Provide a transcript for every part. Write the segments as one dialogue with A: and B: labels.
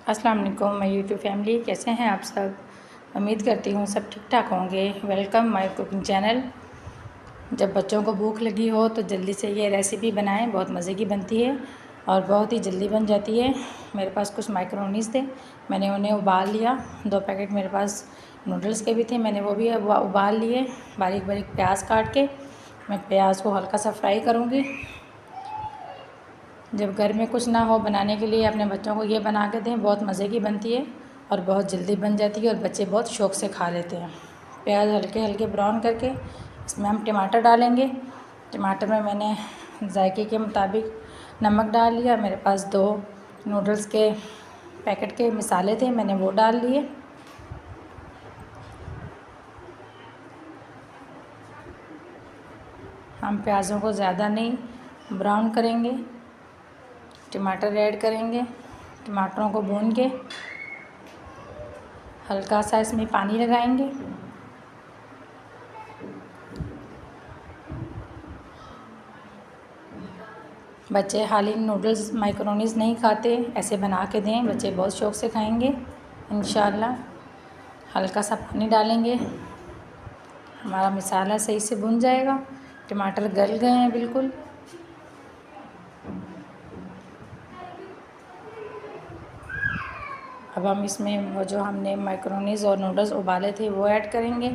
A: अस्सलाम वालेकुम my YouTube family, कैसे हैं आप सब। उम्मीद करती हूँ सब ठीक ठाक होंगे। Welcome my cooking channel. जब बच्चों को भूख लगी हो तो जल्दी से ये रेसिपी बनाएं, बहुत मज़े की बनती है और बहुत ही जल्दी बन जाती है। मेरे पास कुछ माइक्रोनीस थे, मैंने उन्हें उबाल लिया। 2 पैकेट मेरे पास नूडल्स के भी थे, मैंने वो भी उबाल लिए। बारीक बारीक प्याज काट के मैं प्याज को हल्का सा फ्राई करूँगी। जब घर में कुछ ना हो बनाने के लिए अपने बच्चों को ये बना के दें, बहुत मज़े की बनती है और बहुत जल्दी बन जाती है और बच्चे बहुत शौक़ से खा लेते हैं। प्याज हल्के हल्के ब्राउन करके इसमें हम टमाटर डालेंगे। टमाटर में मैंने जायके के मुताबिक नमक डाल लिया। मेरे पास 2 नूडल्स के पैकेट के मसाले थे, मैंने वो डाल लिए। हम प्याज़ों को ज़्यादा नहीं ब्राउन करेंगे, टमाटर ऐड करेंगे। टमाटरों को भून के हल्का सा इसमें पानी लगाएंगे। बच्चे हाली नूडल्स माइक्रोनीस नहीं खाते, ऐसे बना के दें, बच्चे बहुत शौक़ से खाएंगे इंशाअल्लाह। हल्का सा पानी डालेंगे, हमारा मसाला सही से भुन जाएगा। टमाटर गल गए हैं बिल्कुल। अब हम इसमें वो जो हमने माइक्रोनीस और नूडल्स उबाले थे वो ऐड करेंगे।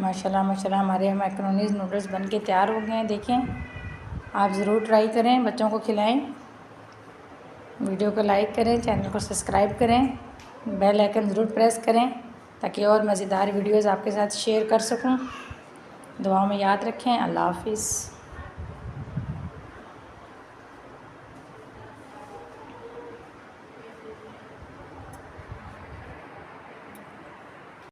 A: माशाल्लाह माशाल्लाह हमारे माइक्रोनीस नूडल्स बन के तैयार हो गए हैं। देखें, आप ज़रूर ट्राई करें, बच्चों को खिलाएं। वीडियो को लाइक करें, चैनल को सब्सक्राइब करें, बेल आइकन ज़रूर प्रेस करें ताकि और मज़ेदार वीडियोज़ आपके साथ शेयर कर सकूं। दुआओं में याद रखें। अल्लाह हाफ़िज़।